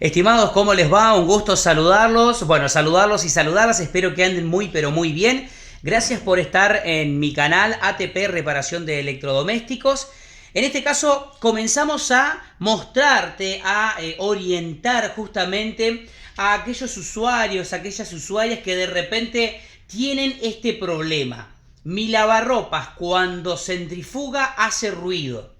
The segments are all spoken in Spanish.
Estimados, ¿cómo les va? Un gusto saludarlos. Bueno, saludarlos y saludarlas. Espero que anden muy, pero muy bien. Gracias por estar en mi canal ATP Reparación de Electrodomésticos. En este caso, comenzamos a mostrarte, a orientar justamente a aquellos usuarios, a aquellas usuarias que de repente tienen este problema. Mi lavarropas cuando centrifuga hace ruido.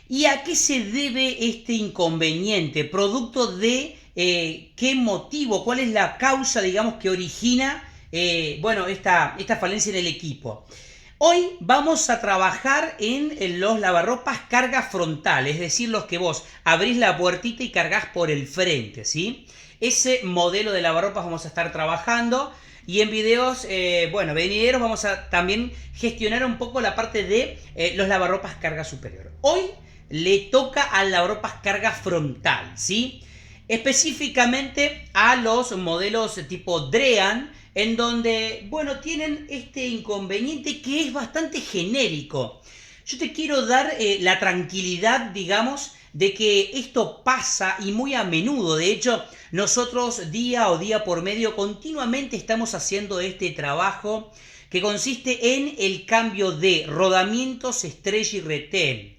¿Y a qué se debe este inconveniente? ¿Producto de qué motivo? ¿Cuál es la causa, digamos, que origina esta falencia en el equipo? Hoy vamos a trabajar en los lavarropas carga frontal, es decir, los que vos abrís la puertita y cargas por el frente, ¿sí? Ese modelo de lavarropas vamos a estar trabajando y en videos, venideros vamos a también gestionar un poco la parte de los lavarropas carga superior. Hoy le toca al lavarropas carga frontal, ¿sí? Específicamente a los modelos tipo Drean, en donde, tienen este inconveniente que es bastante genérico. Yo te quiero dar la tranquilidad, digamos, de que esto pasa y muy a menudo. De hecho, nosotros día por medio continuamente estamos haciendo este trabajo que consiste en el cambio de rodamientos, estrella y retén.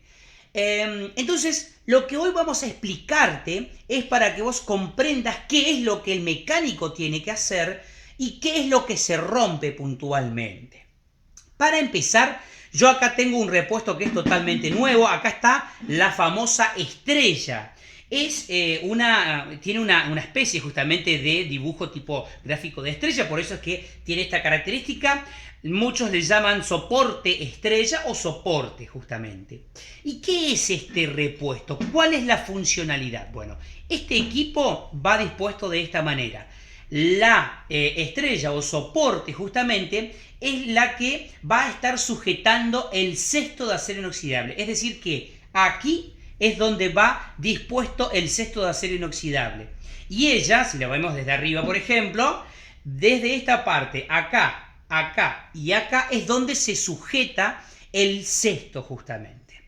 Entonces, lo que hoy vamos a explicarte es para que vos comprendas qué es lo que el mecánico tiene que hacer y qué es lo que se rompe puntualmente. Para empezar, yo acá tengo un repuesto que es totalmente nuevo. Acá está la famosa estrella. Tiene una especie justamente de dibujo tipo gráfico de estrella, por eso es que tiene esta característica. Muchos le llaman soporte estrella o soporte justamente. ¿Y qué es este repuesto? ¿Cuál es la funcionalidad? Bueno, este equipo va dispuesto de esta manera. La estrella o soporte justamente es la que va a estar sujetando el cesto de acero inoxidable. Es decir que aquí es donde va dispuesto el cesto de acero inoxidable. Y ella, si la vemos desde arriba por ejemplo, desde esta parte, acá, acá y acá es donde se sujeta el cesto justamente.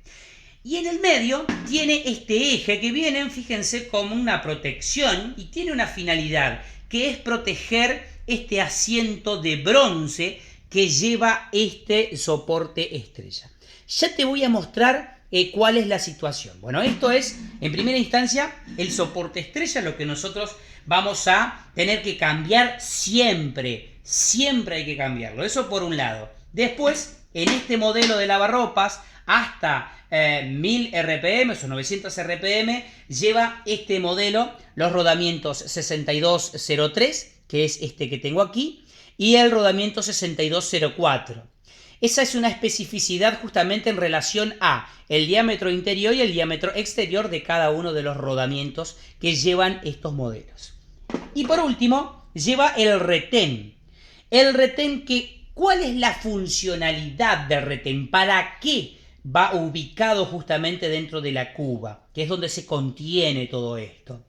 Y en el medio tiene este eje que viene, fíjense, como una protección y tiene una finalidad que es proteger este asiento de bronce que lleva este soporte estrella. Ya te voy a mostrar cuál es la situación. Bueno, esto es, en primera instancia, el soporte estrella, lo que nosotros vamos a tener que cambiar siempre. Siempre hay que cambiarlo. Eso por un lado. Después, en este modelo de lavarropas, hasta 1000 RPM o 900 RPM, lleva este modelo los rodamientos 6203, que es este que tengo aquí, y el rodamiento 6204. Esa es una especificidad justamente en relación a el diámetro interior y el diámetro exterior de cada uno de los rodamientos que llevan estos modelos. Y por último, lleva el retén. El retén ¿cuál es la funcionalidad del retén? ¿Para qué va ubicado justamente dentro de la cuba, que es donde se contiene todo esto?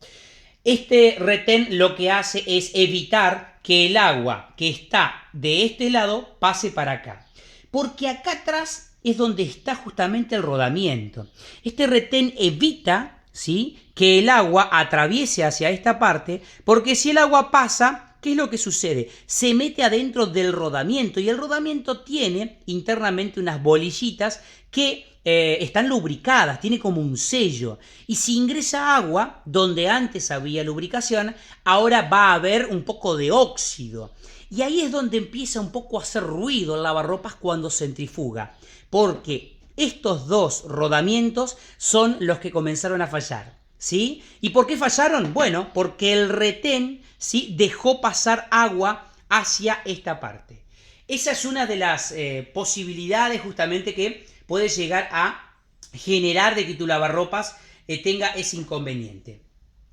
Este retén lo que hace es evitar que el agua que está de este lado pase para acá. Porque acá atrás es donde está justamente el rodamiento. Este retén evita, ¿sí?, que el agua atraviese hacia esta parte, porque si el agua pasa, ¿qué es lo que sucede? Se mete adentro del rodamiento y el rodamiento tiene internamente unas bolillitas que están lubricadas, tiene como un sello. Y si ingresa agua, donde antes había lubricación, ahora va a haber un poco de óxido. Y ahí es donde empieza un poco a hacer ruido el lavarropas cuando centrifuga. Porque estos dos rodamientos son los que comenzaron a fallar. ¿Sí? ¿Y por qué fallaron? Bueno, porque el retén, ¿sí?, dejó pasar agua hacia esta parte. Esa es una de las posibilidades justamente que puede llegar a generar de que tu lavarropas tenga ese inconveniente.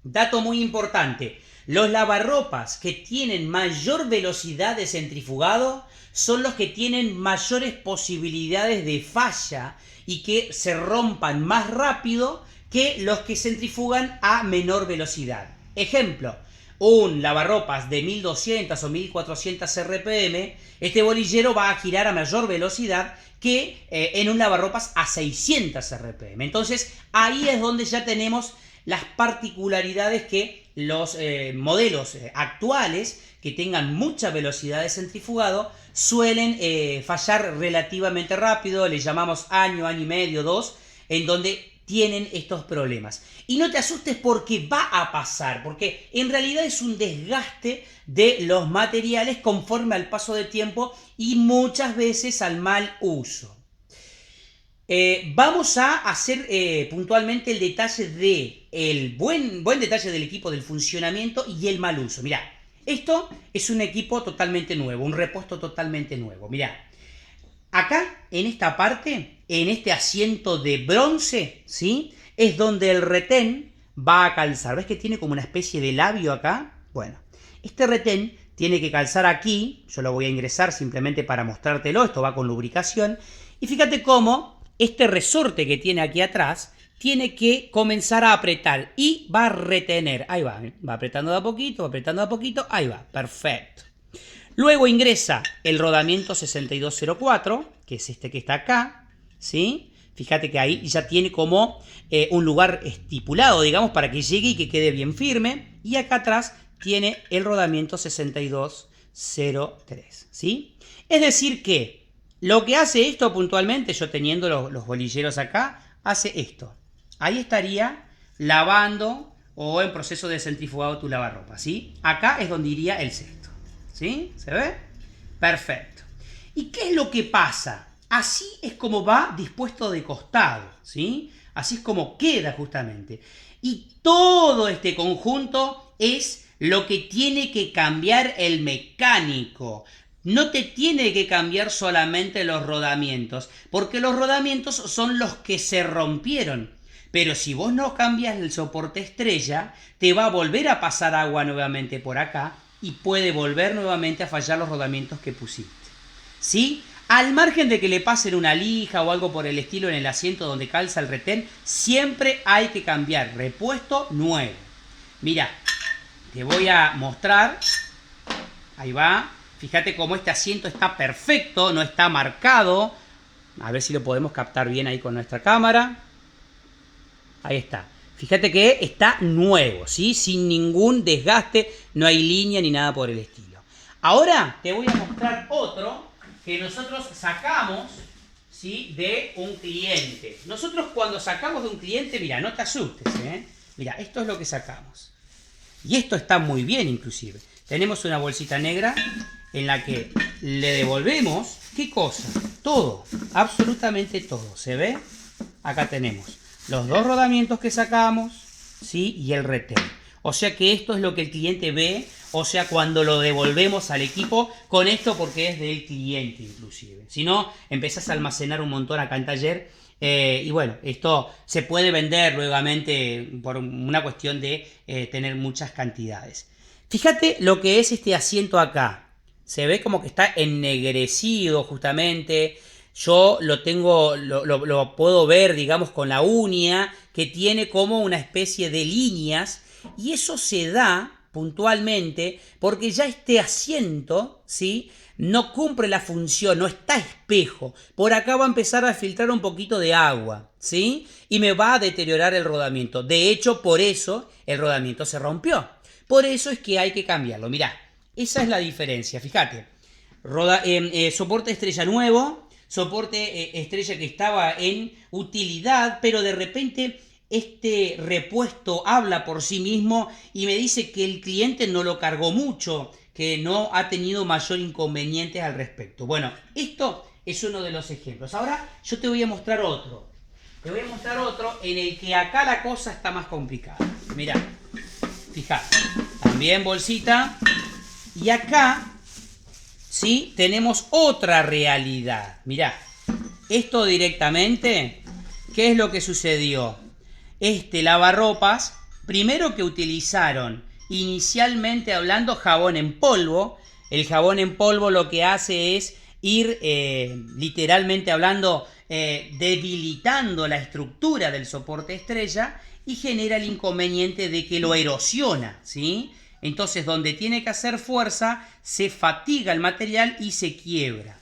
Dato muy importante, los lavarropas que tienen mayor velocidad de centrifugado son los que tienen mayores posibilidades de falla y que se rompan más rápido que los que centrifugan a menor velocidad. Ejemplo, un lavarropas de 1200 o 1400 RPM, este bolillero va a girar a mayor velocidad que en un lavarropas a 600 RPM. Entonces ahí es donde ya tenemos las particularidades que los modelos actuales que tengan mucha velocidad de centrifugado suelen fallar relativamente rápido, le llamamos año y medio, 2, en donde tienen estos problemas. Y no te asustes porque va a pasar, porque en realidad es un desgaste de los materiales conforme al paso del tiempo y muchas veces al mal uso. Vamos a hacer puntualmente el detalle el buen detalle del equipo, del funcionamiento y el mal uso. Mirá, esto es un equipo totalmente nuevo, un repuesto totalmente nuevo. Mirá, acá en esta parte, en este asiento de bronce, ¿sí? Es donde el retén va a calzar. ¿Ves que tiene como una especie de labio acá? Bueno, este retén tiene que calzar aquí. Yo lo voy a ingresar simplemente para mostrártelo. Esto va con lubricación. Y fíjate cómo este resorte que tiene aquí atrás tiene que comenzar a apretar y va a retener. Ahí va, va apretando de a poquito, va apretando de a poquito. Ahí va, perfecto. Luego ingresa el rodamiento 6204, que es este que está acá, ¿sí? Fíjate que ahí ya tiene como un lugar estipulado, digamos, para que llegue y que quede bien firme. Y acá atrás tiene el rodamiento 6203, ¿sí? Es decir que lo que hace esto puntualmente, yo teniendo los bolilleros acá, hace esto. Ahí estaría lavando o en proceso de centrifugado tu lavarropa, ¿sí? Acá es donde iría el cesto. ¿Sí? ¿Se ve? Perfecto. ¿Y qué es lo que pasa? Así es como va dispuesto de costado, ¿sí? Así es como queda justamente. Y todo este conjunto es lo que tiene que cambiar el mecánico. No te tiene que cambiar solamente los rodamientos, porque los rodamientos son los que se rompieron. Pero si vos no cambias el soporte estrella, te va a volver a pasar agua nuevamente por acá y puede volver nuevamente a fallar los rodamientos que pusiste. ¿Sí? Al margen de que le pasen una lija o algo por el estilo en el asiento donde calza el retén, siempre hay que cambiar repuesto nuevo. Mira, te voy a mostrar. Ahí va. Fíjate cómo este asiento está perfecto, no está marcado. A ver si lo podemos captar bien ahí con nuestra cámara. Ahí está. Fíjate que está nuevo, ¿sí? Sin ningún desgaste, no hay línea ni nada por el estilo. Ahora te voy a mostrar otro que nosotros sacamos, ¿sí? De un cliente. Nosotros cuando sacamos de un cliente, mira, no te asustes, ¿eh? Mira, esto es lo que sacamos. Y esto está muy bien inclusive. Tenemos una bolsita negra en la que le devolvemos, ¿qué cosa? Todo, absolutamente todo. ¿Se ve? Acá tenemos los dos rodamientos que sacamos, ¿sí? Y el retén. O sea que esto es lo que el cliente ve, o sea, cuando lo devolvemos al equipo con esto porque es del cliente inclusive. Si no, empezás a almacenar un montón acá en taller y bueno, esto se puede vender nuevamente por una cuestión de tener muchas cantidades. Fíjate lo que es este asiento acá. Se ve como que está ennegrecido justamente. Yo lo tengo, lo puedo ver, digamos, con la uña, que tiene como una especie de líneas, y eso se da puntualmente porque ya este asiento, ¿sí? No cumple la función, no está espejo. Por acá va a empezar a filtrar un poquito de agua, ¿sí? Y me va a deteriorar el rodamiento. De hecho, por eso el rodamiento se rompió. Por eso es que hay que cambiarlo. Mirá, esa es la diferencia, fíjate. Soporte estrella nuevo. Soporte estrella que estaba en utilidad, pero de repente este repuesto habla por sí mismo y me dice que el cliente no lo cargó mucho, que no ha tenido mayor inconvenientes al respecto. Bueno, esto es uno de los ejemplos. Ahora yo te voy a mostrar otro. Te voy a mostrar otro en el que acá la cosa está más complicada. Mirá, fíjate, también bolsita. Y acá, ¿sí? Tenemos otra realidad. Mirá, esto directamente, ¿qué es lo que sucedió? Este lavarropas, primero que utilizaron inicialmente hablando jabón en polvo. El jabón en polvo lo que hace es ir literalmente hablando debilitando la estructura del soporte estrella y genera el inconveniente de que lo erosiona, ¿sí? Entonces, donde tiene que hacer fuerza, se fatiga el material y se quiebra.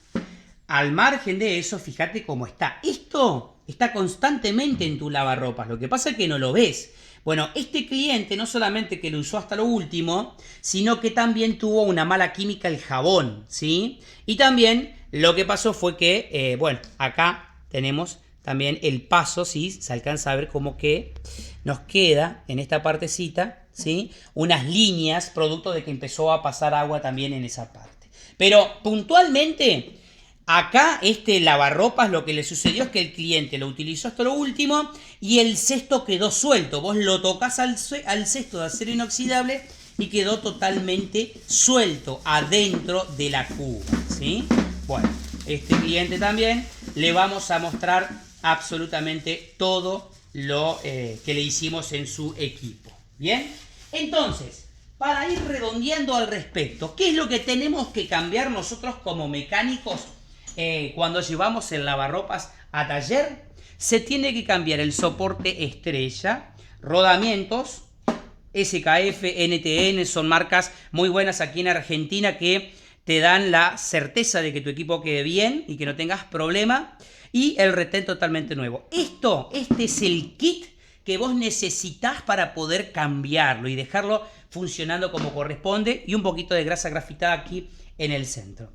Al margen de eso, fíjate cómo está. Esto está constantemente en tu lavarropas. Lo que pasa es que no lo ves. Bueno, este cliente no solamente que lo usó hasta lo último, sino que también tuvo una mala química el jabón, ¿sí? Y también lo que pasó fue que, bueno, acá tenemos también el paso, ¿sí? Se alcanza a ver como que nos queda en esta partecita, ¿sí? Unas líneas producto de que empezó a pasar agua también en esa parte. Pero puntualmente, acá este lavarropas lo que le sucedió es que el cliente lo utilizó hasta lo último y el cesto quedó suelto. Vos lo tocas al cesto de acero inoxidable y quedó totalmente suelto adentro de la cuba, ¿sí? Bueno, este cliente también le vamos a mostrar absolutamente todo lo que le hicimos en su equipo. ¿Bien? Entonces, para ir redondeando al respecto, ¿qué es lo que tenemos que cambiar nosotros como mecánicos cuando llevamos el lavarropas a taller? Se tiene que cambiar el soporte estrella, rodamientos, SKF, NTN, son marcas muy buenas aquí en Argentina que te dan la certeza de que tu equipo quede bien y que no tengas problema. Y el retén totalmente nuevo. Este es el kit que vos necesitas para poder cambiarlo y dejarlo funcionando como corresponde, y un poquito de grasa grafitada aquí en el centro.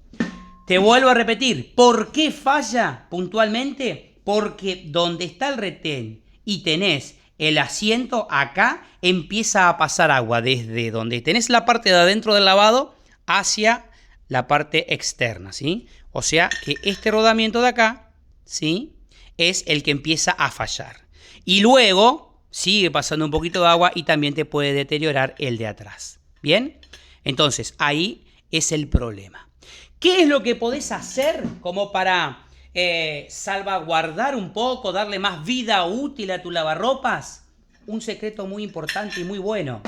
Te vuelvo a repetir, ¿por qué falla puntualmente? Porque donde está el retén y tenés el asiento acá, empieza a pasar agua desde donde tenés la parte de adentro del lavado hacia la parte externa, ¿sí? O sea que este rodamiento de acá, ¿sí?, es el que empieza a fallar. Y luego sigue pasando un poquito de agua y también te puede deteriorar el de atrás. ¿Bien? Entonces, ahí es el problema. ¿Qué es lo que podés hacer como para salvaguardar un poco, darle más vida útil a tu lavarropas? Un secreto muy importante y muy bueno.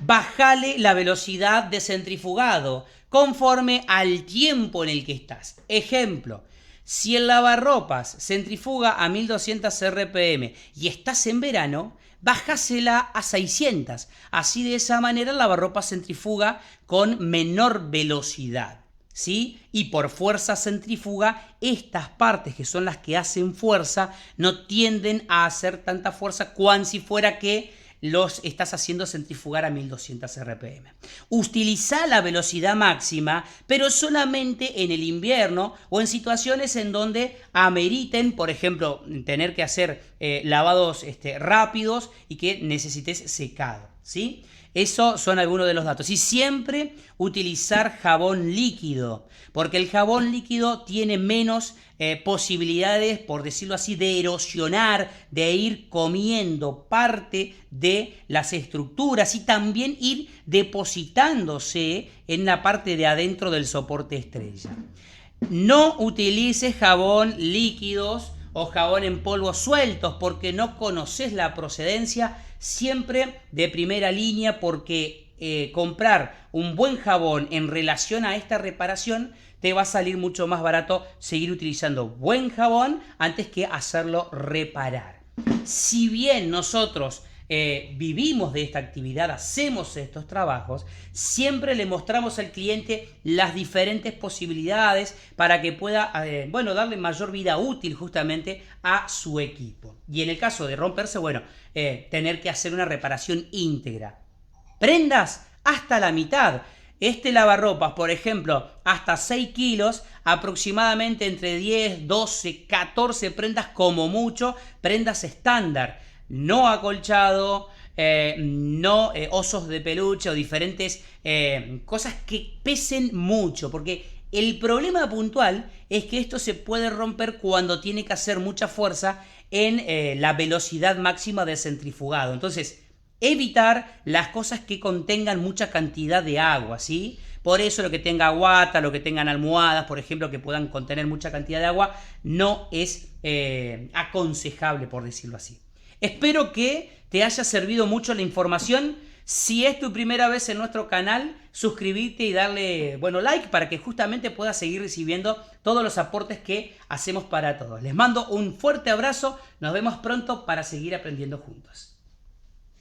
Bájale la velocidad de centrifugado conforme al tiempo en el que estás. Ejemplo, si el lavarropas centrifuga a 1200 RPM y estás en verano, bájasela a 600. Así de esa manera el lavarropas centrifuga con menor velocidad, ¿sí? Y por fuerza centrífuga, estas partes que son las que hacen fuerza no tienden a hacer tanta fuerza cuan si fuera que los estás haciendo centrifugar a 1200 RPM. Utiliza la velocidad máxima, pero solamente en el invierno o en situaciones en donde ameriten, por ejemplo, tener que hacer lavados rápidos y que necesites secado, ¿sí? Esos son algunos de los datos. Y siempre utilizar jabón líquido, porque el jabón líquido tiene menos posibilidades, por decirlo así, de erosionar, de ir comiendo parte de las estructuras y también ir depositándose en la parte de adentro del soporte estrella. No utilices jabón líquidos o jabón en polvo sueltos porque no conoces la procedencia, siempre de primera línea, porque comprar un buen jabón en relación a esta reparación te va a salir mucho más barato seguir utilizando buen jabón antes que hacerlo reparar. Si bien nosotros vivimos de esta actividad, hacemos estos trabajos, siempre le mostramos al cliente las diferentes posibilidades para que pueda, darle mayor vida útil justamente a su equipo. Y en el caso de romperse, tener que hacer una reparación íntegra. Prendas hasta la mitad. Este lavarropas, por ejemplo, hasta 6 kilos, aproximadamente entre 10, 12, 14 prendas como mucho, prendas estándar. No acolchado, no osos de peluche o diferentes cosas que pesen mucho, porque el problema puntual es que esto se puede romper cuando tiene que hacer mucha fuerza en la velocidad máxima de centrifugado. Entonces, evitar las cosas que contengan mucha cantidad de agua, ¿sí? Por eso lo que tenga guata, lo que tengan almohadas, por ejemplo, que puedan contener mucha cantidad de agua, no es aconsejable, por decirlo así. Espero que te haya servido mucho la información. Si es tu primera vez en nuestro canal, suscribirte y darle like para que justamente puedas seguir recibiendo todos los aportes que hacemos para todos. Les mando un fuerte abrazo. Nos vemos pronto para seguir aprendiendo juntos.